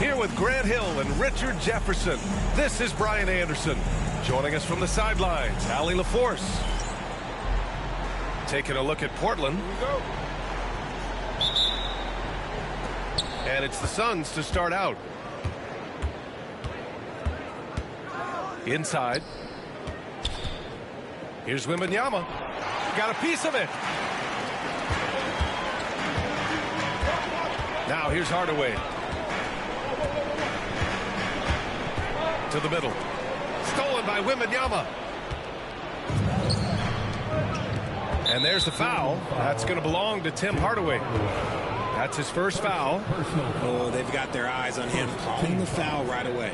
Here with Grant Hill and Richard Jefferson, this is Brian Anderson. Joining us from the sidelines, Allie LaForce. Taking a look at Portland. Here we go. And it's the Suns to start out. Inside. Here's Wembanyama. Got a piece of it. Now here's Hardaway. To the middle. Stolen by Wembanyama. And there's the foul. That's going to belong to Tim Hardaway. That's his first foul. Oh, they've got their eyes on him, calling the foul right away.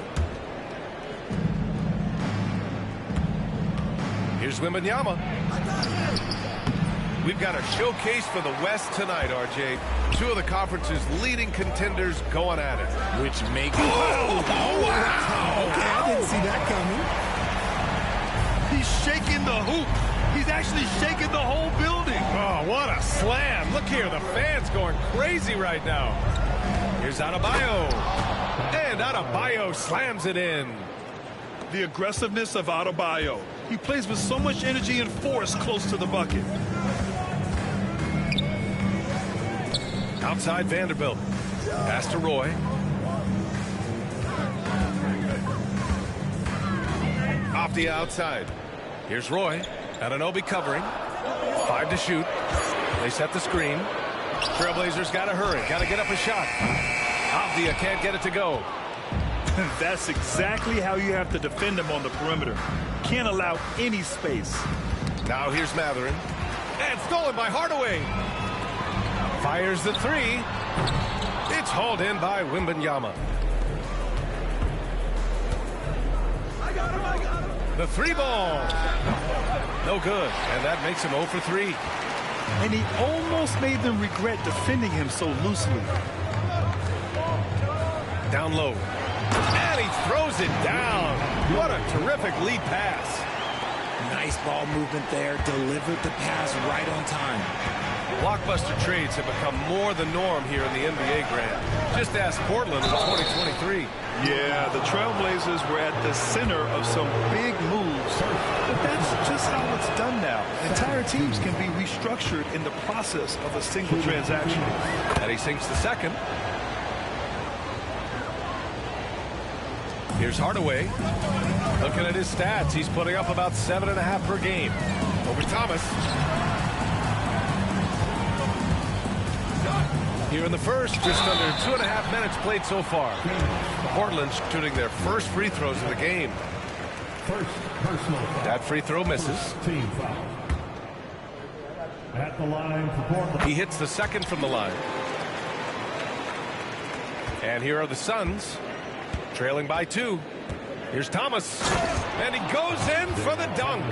Here's Wembanyama. We've got a showcase for the West tonight, RJ. Two of the conference's leading contenders going at it. Which makes... Oh, wow! Okay, I didn't see that coming. He's shaking the hoop. He's actually shaking the whole building. Oh, what a slam. Look here, the fans going crazy right now. Here's Adebayo. And Adebayo slams it in. The aggressiveness of Adebayo. He plays with so much energy and force close to the bucket. Outside Vanderbilt. Pass to Roy. Off the outside. Here's Roy. Anunoby covering. 5 to shoot. They set the screen. Trailblazers got to hurry. Got to get up a shot. Avdia can't get it to go. That's exactly how you have to defend him on the perimeter. Can't allow any space. Now here's Mathurin. And stolen by Hardaway. Fires the three. It's hauled in by Wembanyama. I got him. The three ball. No good. And that makes him 0 for 3. And he almost made them regret defending him so loosely. Down low. And he throws it down. What a terrific lead pass. Nice ball movement there. Delivered the pass right on time. Blockbuster trades have become more the norm here in the NBA, Grant. Just ask Portland in 2023. Yeah, the Trailblazers were at the center of some big moves. But that's just how it's done now. Entire teams can be restructured in the process of a single transaction. And he sinks the second. Here's Hardaway. Looking at his stats, he's putting up about 7.5 per game. Over Thomas. Here in the first, just under 2.5 minutes played so far. Portland shooting their first free throws of the game. First personal foul. That free throw misses. Team foul. At the line for Portland. He hits the second from the line. And here are the Suns, trailing by 2. Here's Thomas, and he goes in for the dunk.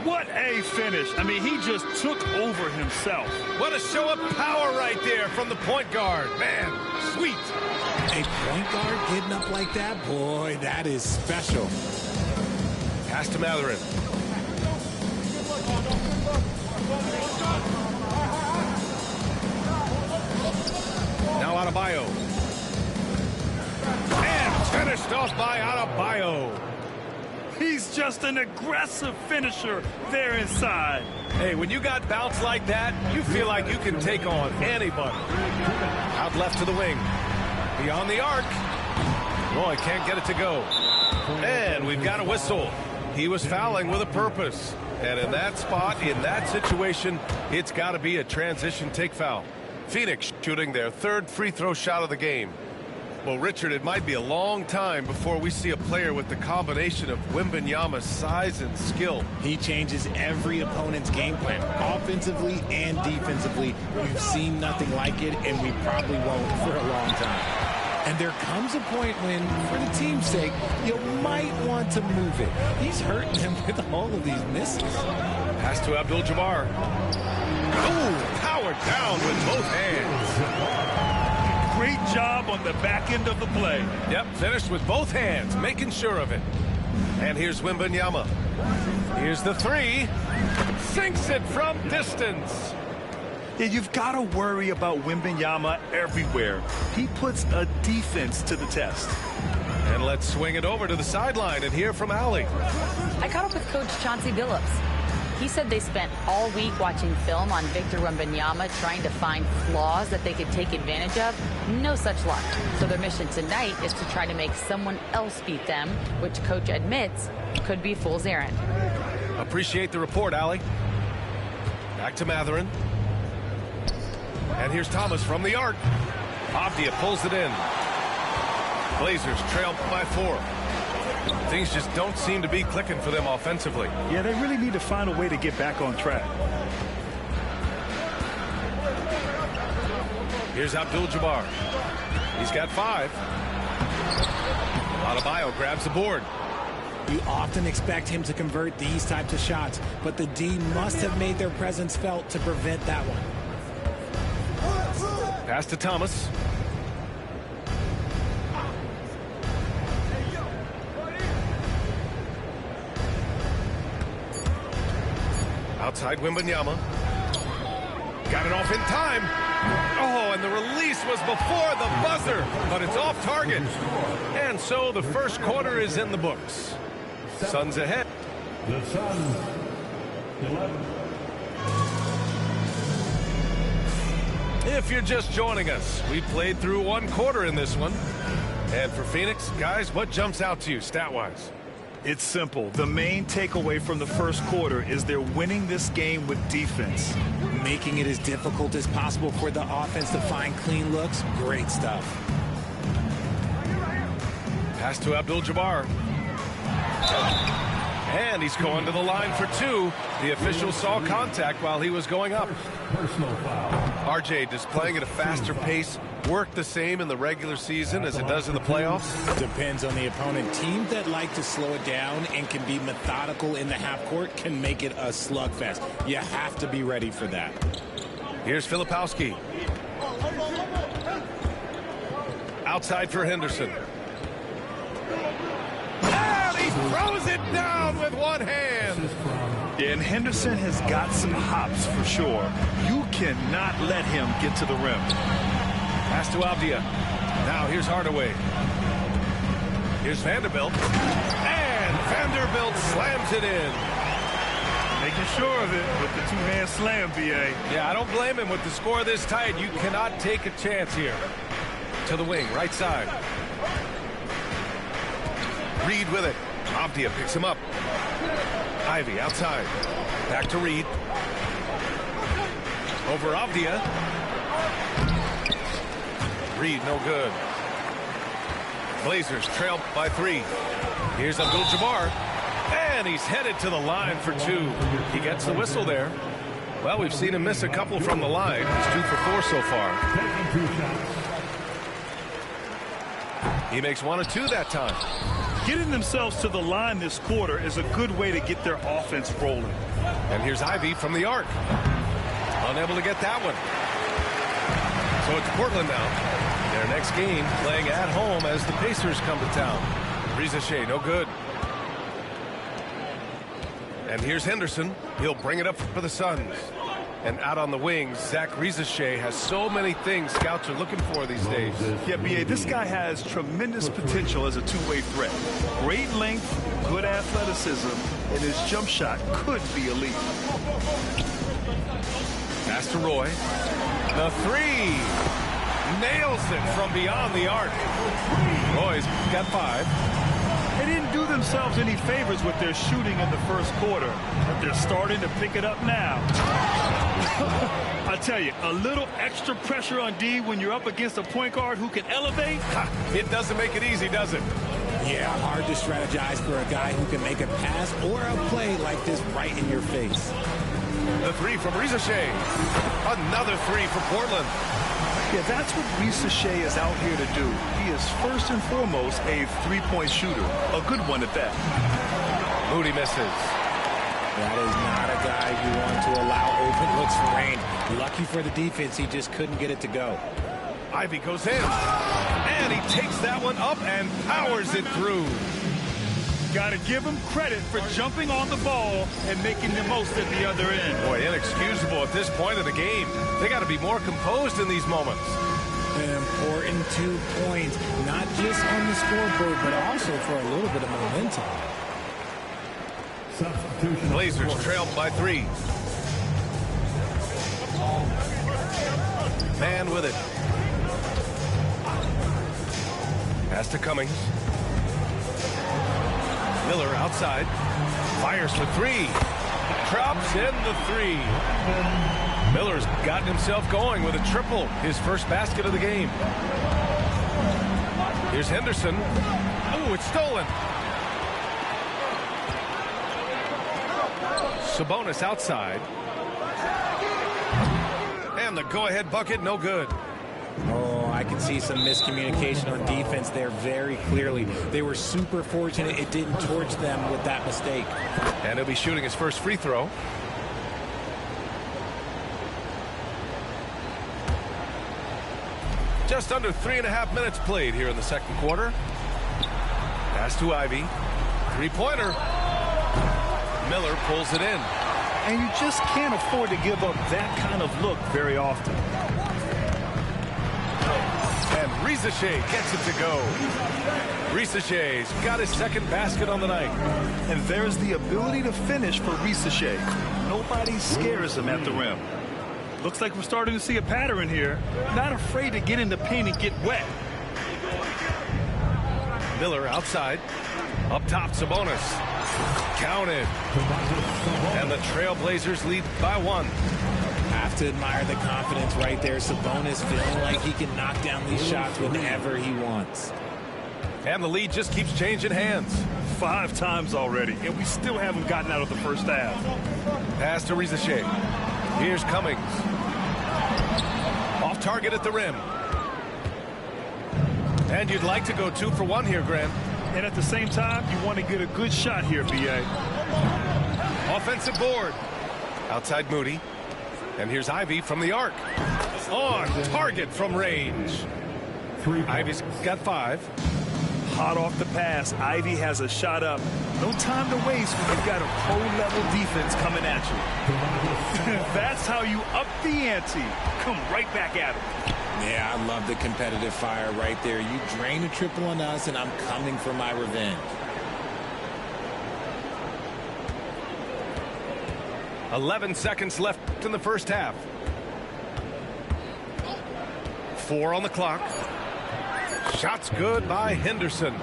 What a finish. I mean, he just took over himself. What a show of power right there from the point guard. Man, sweet. A point guard getting up like that? Boy, that is special. Pass to Mathurin. Now Adebayo. And finished off by Adebayo. He's just an aggressive finisher there inside. Hey, when you got bounce like that, you feel like you can take on anybody. Out left to the wing. Beyond the arc. Roy can't get it to go. And we've got a whistle. He was fouling with a purpose. And in that spot, in that situation, it's got to be a transition take foul. Phoenix shooting their third free throw shot of the game. Well, Richard, it might be a long time before we see a player with the combination of Wembanyama's size and skill. He changes every opponent's game plan, offensively and defensively. You've seen nothing like it, and we probably won't for a long time. And there comes a point when, for the team's sake, you might want to move it. He's hurting them with all of these misses. Pass to Abdul-Jabbar. Oh, powered down with both hands. Great job on the back end of the play. Yep, finished with both hands, making sure of it. And here's Wembanyama. Here's the three. Sinks it from distance. Yeah, you've got to worry about Wembanyama everywhere. He puts a defense to the test. And let's swing it over to the sideline and hear from Allie. I caught up with Coach Chauncey Billups. He said they spent all week watching film on Victor Wembanyama, trying to find flaws that they could take advantage of. No such luck. So their mission tonight is to try to make someone else beat them, which Coach admits could be fool's errand. Appreciate the report, Allie. Back to Mathurin. And here's Thomas from the arc. Avdia pulls it in. Blazers trail by 4. Things just don't seem to be clicking for them offensively. Yeah, they really need to find a way to get back on track. Here's Abdul-Jabbar. He's got 5. Adebayo grabs the board. You often expect him to convert these types of shots, but the D must have made their presence felt to prevent that one. Pass to Thomas. Outside Wembanyama. Got it off in time. Oh, and the release was before the buzzer, but it's off target. And so the first quarter is in the books. Suns ahead. The Suns, 11. If you're just joining us, we played through one quarter in this one. And for Phoenix, guys, what jumps out to you stat-wise? It's simple. The main takeaway from the first quarter is they're winning this game with defense. Making it as difficult as possible for the offense to find clean looks. Great stuff. Pass to Abdul-Jabbar. And he's going to the line for 2. The official saw contact while he was going up. Personal foul. RJ displaying at a faster pace. Work the same in the regular season as it does in the playoffs? Depends on the opponent. Teams that like to slow it down and can be methodical in the half court can make it a slugfest. You have to be ready for that. Here's Filipowski. Outside for Henderson. And he throws it down with one hand. Yeah, and Henderson has got some hops for sure. You cannot let him get to the rim. Pass to Avdia. Now here's Hardaway. Here's Vanderbilt. And Vanderbilt slams it in. Making sure of it with the two-hand slam, B.A. Yeah, I don't blame him with the score this tight. You cannot take a chance here. To the wing, right side. Reed with it. Avdia picks him up. Ivy outside. Back to Reed. Over Avdia. Reed, no good. Blazers trail by 3. Here's Abdul-Jabbar. And he's headed to the line for 2. He gets the whistle there. Well, we've seen him miss a couple from the line. He's 2 for 4 so far. He makes 1 of 2 that time. Getting themselves to the line this quarter is a good way to get their offense rolling. And here's Ivy from the arc. Unable to get that one. So it's Portland now. Their next game playing at home as the Pacers come to town. Reza Shea, no good. And here's Henderson. He'll bring it up for the Suns. And out on the wings, Zach Risache has so many things scouts are looking for these days. Yeah, B.A., this guy has tremendous potential as a two-way threat. Great length, good athleticism, and his jump shot could be elite. Pass to Roy. The 3. Nails it from beyond the arc. Roy's got 5. They didn't do themselves any favors with their shooting in the first quarter, but they're starting to pick it up now. I tell you, a little extra pressure on D when you're up against a point guard who can elevate. It doesn't make it easy, does it? Yeah, hard to strategize for a guy who can make a pass or a play like this right in your face. The 3 from Risache. Another 3 for Portland. Yeah, that's what Risache is out here to do. He is first and foremost a three-point shooter, a good one at that. Moody misses. That is not a guy you want to allow open looks for range. Lucky for the defense, he just couldn't get it to go. Ivy goes in. And he takes that one up and powers it through. Got to give him credit for jumping on the ball and making the most at the other end. Boy, inexcusable at this point of the game. They got to be more composed in these moments. An important 2 points, not just on the scoreboard, but also for a little bit of momentum. Blazers trail by 3. Man with it. Pass to Cummings. Miller outside. Fires for 3. Drops in the 3. Miller's gotten himself going with a triple. His first basket of the game. Here's Henderson. Oh, it's stolen. Sabonis outside. And the go-ahead bucket, no good. Oh, I can see some miscommunication on defense there very clearly. They were super fortunate it didn't torch them with that mistake. And he'll be shooting his first free throw. Just under 3.5 minutes played here in the second quarter. Pass to Ivy. 3-pointer. Miller pulls it in. And you just can't afford to give up that kind of look very often. And Risache gets it to go. Risache's got his second basket on the night. And there's the ability to finish for Risache. Nobody scares him at the rim. Looks like we're starting to see a pattern here. Not afraid to get in the paint and get wet. Miller outside. Up top, Sabonis. Counted. And the Trailblazers lead by 1. Have to admire the confidence right there. Sabonis feeling like he can knock down these shots whenever he wants. And the lead just keeps changing hands. 5 times already, and we still haven't gotten out of the first half. Pass to Risache. Here's Cummings. Off target at the rim. And you'd like to go 2 for 1 here, Grant. And at the same time, you want to get a good shot here, B.A. Offensive board. Outside Moody. And here's Ivy from the arc. On target from range. Ivy's got 5. Hot off the pass, Ivy has a shot up. No time to waste when you've got a pro-level defense coming at you. That's how you up the ante. Come right back at him. Yeah, I love the competitive fire right there. You drain a triple on us, and I'm coming for my revenge. 11 seconds left in the first half. 4 on the clock. Shots good by Henderson.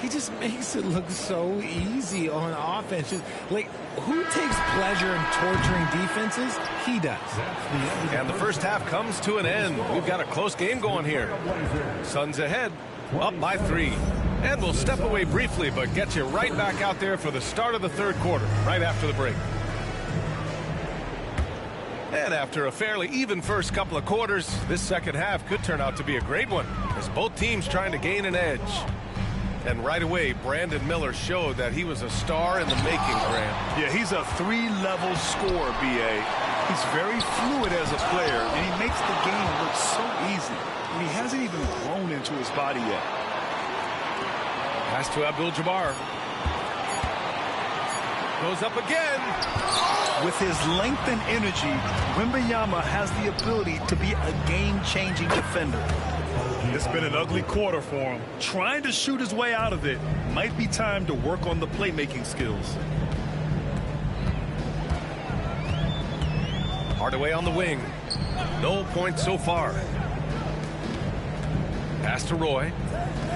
He just makes it look so easy on offense. Just, like, who takes pleasure in torturing defenses? He does. And the first half comes to an end. We've got a close game going here. Suns ahead, up by 3. And we'll step away briefly, but get you right back out there for the start of the third quarter, right after the break. And after a fairly even first couple of quarters, this second half could turn out to be a great one, as both teams trying to gain an edge. And right away, Brandon Miller showed that he was a star in the making, Graham. Yeah, he's a 3-level scorer, B.A. He's very fluid as a player, and he makes the game look so easy. And he hasn't even grown into his body yet. Pass to Abdul-Jabbar. Goes up again. With his length and energy, Wembanyama has the ability to be a game-changing defender. It's been an ugly quarter for him. Trying to shoot his way out of it. Might be time to work on the playmaking skills. Hardaway on the wing. No points so far. Pass to Roy.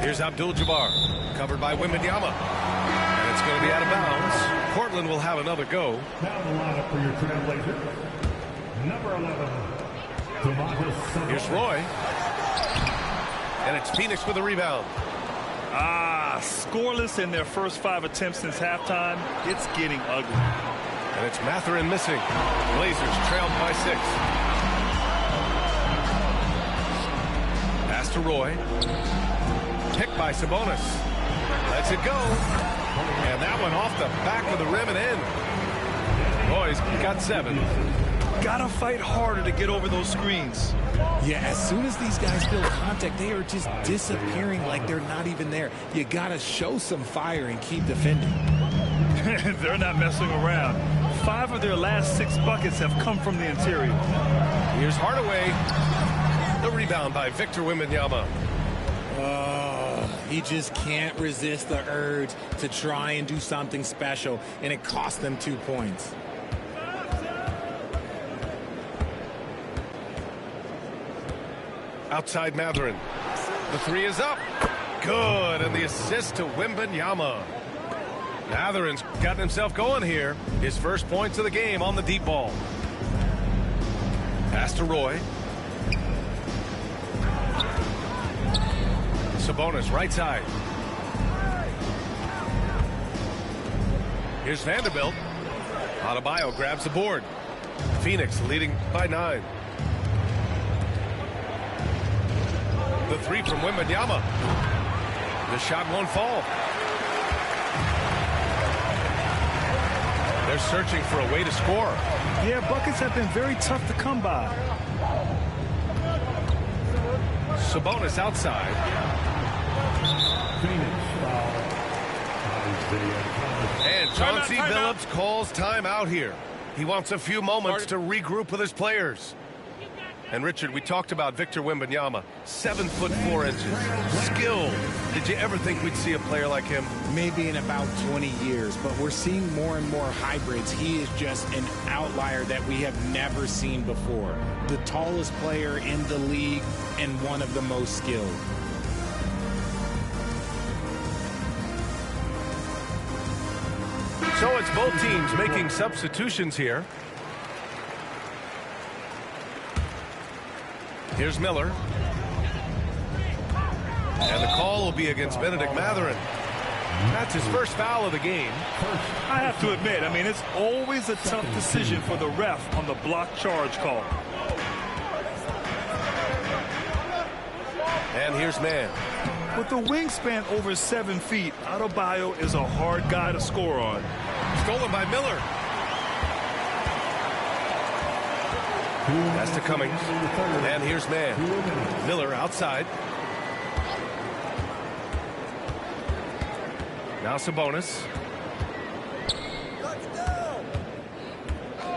Here's Abdul-Jabbar. Covered by Wembanyama. And it's going to be out of bounds. Portland will have another go. Now the lineup for your Trailblazers. Number 11, Domantas Sabonis. Here's Roy. And it's Phoenix with a rebound. Scoreless in their first 5 attempts since halftime. It's getting ugly. And it's Mathurin missing. Blazers trailed by 6. Pass to Roy. Picked by Sabonis. Lets it go. And that one off the back of the rim and in. Roy's got 7. Gotta fight harder to get over those screens. Yeah, as soon as these guys build contact, they are just disappearing like they're not even there. You gotta show some fire and keep defending. They're not messing around. 5 of their last 6 buckets have come from the interior. Here's Hardaway. The rebound by Victor Wembanyama. He just can't resist the urge to try and do something special, and it cost them 2 points. Outside Mathurin. The 3 is up. Good. And the assist to Wembanyama. Mathurin's gotten himself going here. His first points of the game on the deep ball. Pass to Roy. Sabonis right side. Here's Vanderbilt. Adebayo grabs the board. Phoenix leading by 9. The 3 from Wembanyama. The shot won't fall. They're searching for a way to score. Yeah, buckets have been very tough to come by. Sabonis outside. Phoenix foul. Isaiah Thomas. And Chauncey Billups calls timeout here. He wants a few moments to regroup with his players. And Richard, we talked about Victor Wembanyama, 7'4". Skilled. Did you ever think we'd see a player like him? Maybe in about 20 years, but we're seeing more and more hybrids. He is just an outlier that we have never seen before. The tallest player in the league and one of the most skilled. So it's both teams making substitutions here. Here's Miller. And the call will be against Benedict Mathurin. That's his first foul of the game. I have to admit, I mean, it's always a tough decision for the ref on the block charge call. And here's Mann. With the wingspan over 7 feet, Adebayo is a hard guy to score on. Stolen by Miller. That's to Cummings. And here's Mann. Miller outside. Now Sabonis.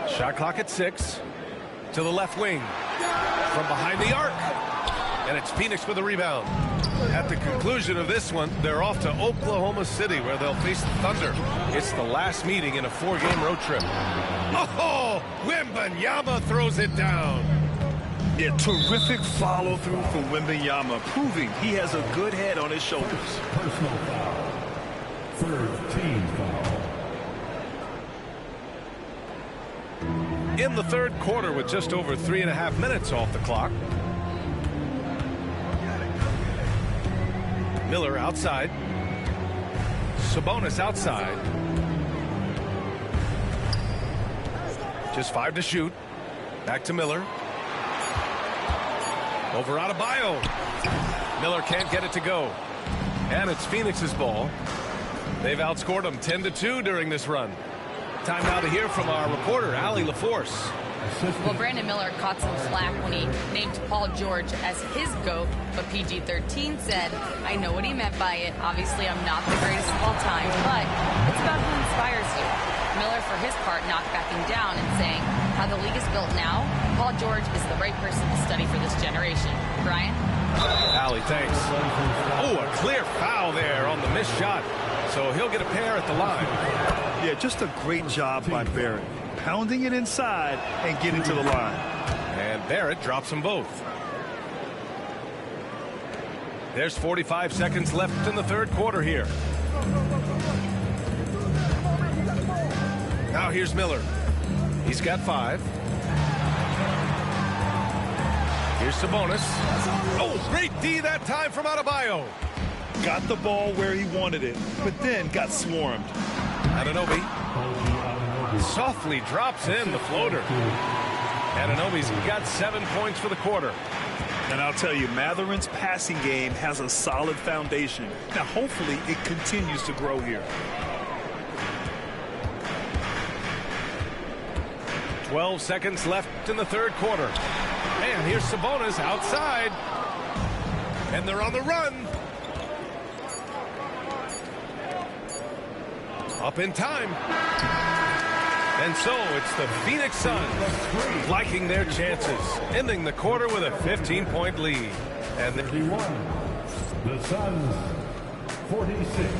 Shot clock at 6. To the left wing. From behind the arc. And it's Phoenix with the rebound. At the conclusion of this one, they're off to Oklahoma City, where they'll face the Thunder. It's the last meeting in a 4-game road trip. Oh, Wembanyama throws it down. Yeah, terrific follow-through from Wembanyama, proving he has a good head on his shoulders. Personal foul. Third team foul. In the third quarter with just over 3.5 minutes off the clock. Miller outside. Sabonis outside. Just 5 to shoot. Back to Miller. Over Adebayo. Miller can't get it to go. And it's Phoenix's ball. They've outscored them 10-2 during this run. Time now to hear from our reporter, Allie LaForce. Well, Brandon Miller caught some flack when he named Paul George as his GOAT, but PG-13 said, I know what he meant by it. Obviously, I'm not the greatest of all time, but it's about who inspires you. Miller, for his part, not backing down and saying, how the league is built now, Paul George is the right person to study for this generation. Brian? Allie, thanks. Oh, a clear foul there on the missed shot. So he'll get a pair at the line. Yeah, just a great job by Barrett. Pounding it inside and getting to the line. And Barrett drops them both. There's 45 seconds left in the third quarter here. Now here's Miller. He's got 5. Here's Sabonis. Oh, great D that time from Adebayo. Got the ball where he wanted it, but then got swarmed. Anunoby softly drops in the floater. Anunoby's got 7 points for the quarter. And I'll tell you, Matherin's passing game has a solid foundation. Now, hopefully, it continues to grow here. 12 seconds left in the third quarter. And here's Sabonis outside. And they're on the run. Up in time. And so it's the Phoenix Suns liking their chances, ending the quarter with a 15-point lead. And 31. The Suns 46.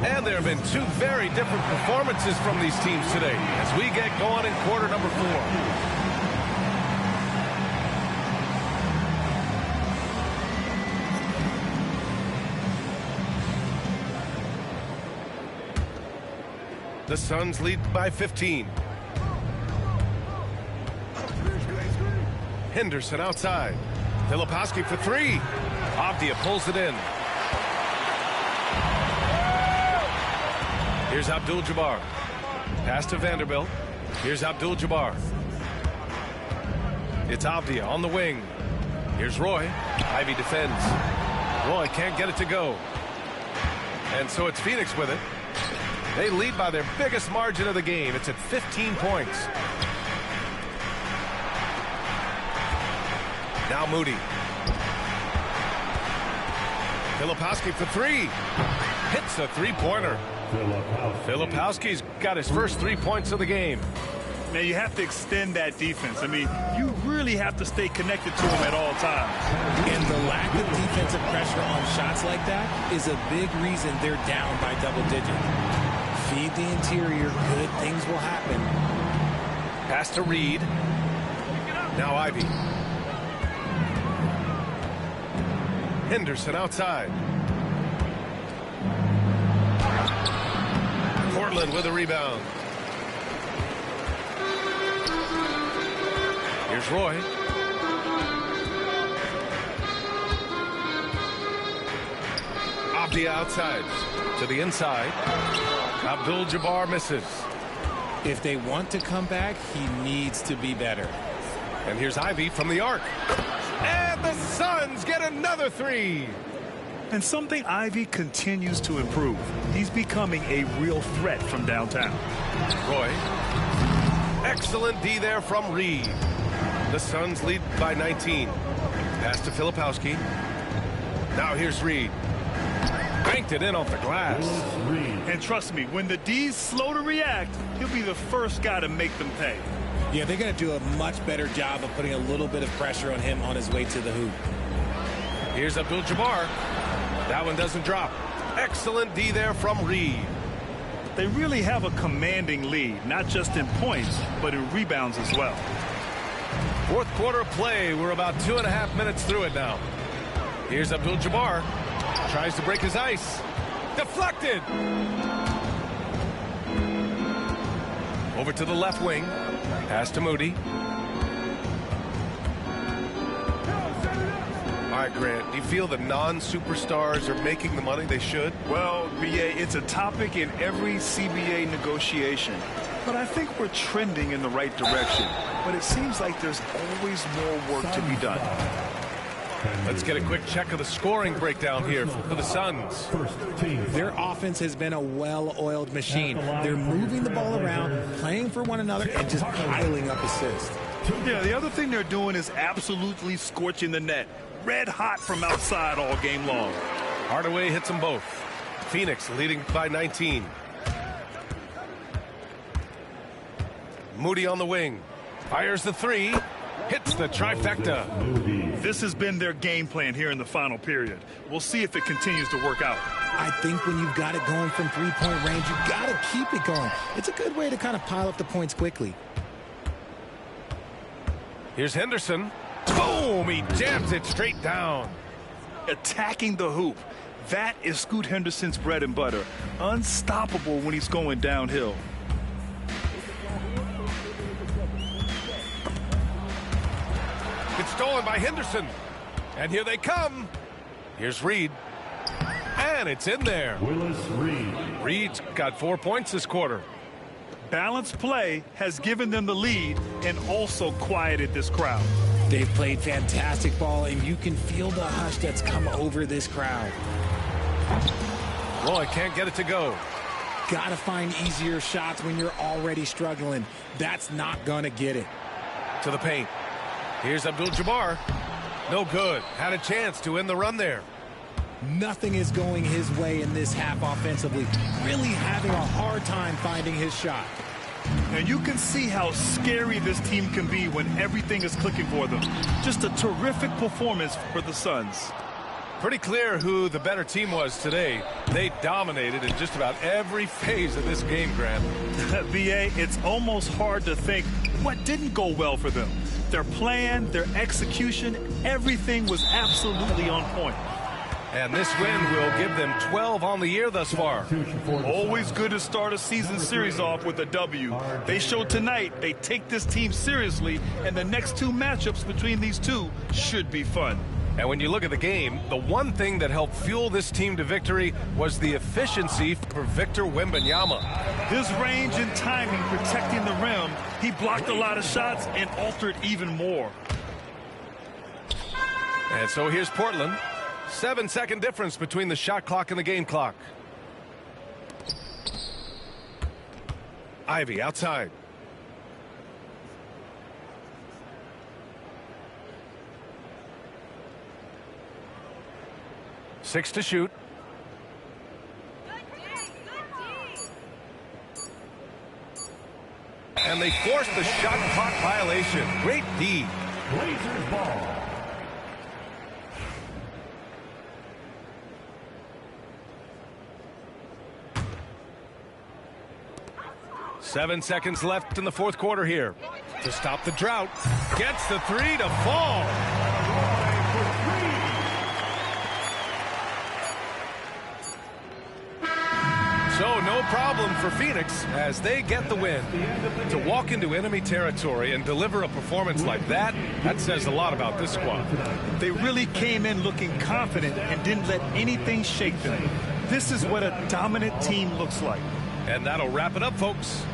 And there have been 2 very different performances from these teams today as we get going in quarter number 4. The Suns lead by 15. Henderson outside. Filipowski for 3. Avdija pulls it in. Here's Abdul-Jabbar. Pass to Vanderbilt. Here's Abdul-Jabbar. It's Avdija on the wing. Here's Roy. Ivy defends. Roy can't get it to go. And so it's Phoenix with it. They lead by their biggest margin of the game. It's at 15 points. Now Moody. Filipowski for 3. Hits a 3-pointer. Filipowski's got his first 3 points of the game. Now, you have to extend that defense. I mean, you really have to stay connected to him at all times. And the lack of defensive pressure on shots like that is a big reason they're down by double digits. Feed the interior, good things will happen. Pass to Reed. Now Ivy. Henderson outside. Portland with a rebound. Here's Roy. Avdija outside to the inside. Abdul-Jabbar misses. If they want to come back, he needs to be better. And here's Ivy from the arc. And the Suns get another 3. And something Ivy continues to improve. He's becoming a real threat from downtown. Roy. Excellent D there from Reed. The Suns lead by 19. Pass to Filipowski. Now here's Reed. Banked it in off the glass. And trust me, when the D's slow to react, he'll be the first guy to make them pay. Yeah, they're going to do a much better job of putting a little bit of pressure on him on his way to the hoop. Here's Abdul-Jabbar. That one doesn't drop. Excellent D there from Reed. They really have a commanding lead, not just in points, but in rebounds as well. Fourth quarter of play. We're about 2.5 minutes through it now. Here's Abdul-Jabbar. Tries to break his ice. Deflected. Over to the left wing. Pass to Moody. All right, Grant, do you feel the non-superstars are making the money they should? Well, BA, it's a topic in every CBA negotiation. But I think we're trending in the right direction. But it seems like there's always more work to be done. Let's get a quick check of the scoring breakdown here for the Suns. Their offense has been a well-oiled machine. They're moving the ball around, playing for one another, and just piling up assists. Yeah, the other thing they're doing is absolutely scorching the net. Red hot from outside all game long. Hardaway hits them both. Phoenix leading by 19. Moody on the wing. Fires the three. Hits the trifecta. This has been their game plan here in the final period. We'll see if it continues to work out. I think when you've got it going from three-point range, you've got to keep it going. It's a good way to kind of pile up the points quickly. Here's Henderson. Boom! He jams it straight down. Attacking the hoop. That is Scoot Henderson's bread and butter. Unstoppable when he's going downhill. It's stolen by Henderson. And here they come. Here's Reed. And it's in there. Willis Reed. Reed's got 4 points this quarter. Balanced play has given them the lead and also quieted this crowd. They've played fantastic ball, and you can feel the hush that's come over this crowd. Roy can't get it to go. Got to find easier shots when you're already struggling. That's not going to get it. To the paint. Here's Abdul-Jabbar. No good. Had a chance to end the run there. Nothing is going his way in this half offensively. Really having a hard time finding his shot. And you can see how scary this team can be when everything is clicking for them. Just a terrific performance for the Suns. Pretty clear who the better team was today. They dominated in just about every phase of this game, Grant. BA, it's almost hard to think what didn't go well for them. Their plan, their execution, everything was absolutely on point. And this win will give them 12 on the year thus far. Always good to start a season series off with a W. They showed tonight they take this team seriously, and the next two matchups between these two should be fun. And when you look at the game, the one thing that helped fuel this team to victory was the efficiency for Victor Wembanyama. His range and timing protecting the rim, he blocked a lot of shots and altered even more. And so here's Portland. 7-second difference between the shot clock and the game clock. Ivy outside. Six to shoot. And they forced the shot clock violation. Great D. Blazers ball. Seven seconds left in the fourth quarter here. To stop the drought. Gets the three to fall. So no problem for Phoenix as they get the win. To walk into enemy territory and deliver a performance like that, that says a lot about this squad. They really came in looking confident and didn't let anything shake them. This is what a dominant team looks like. And that'll wrap it up, folks.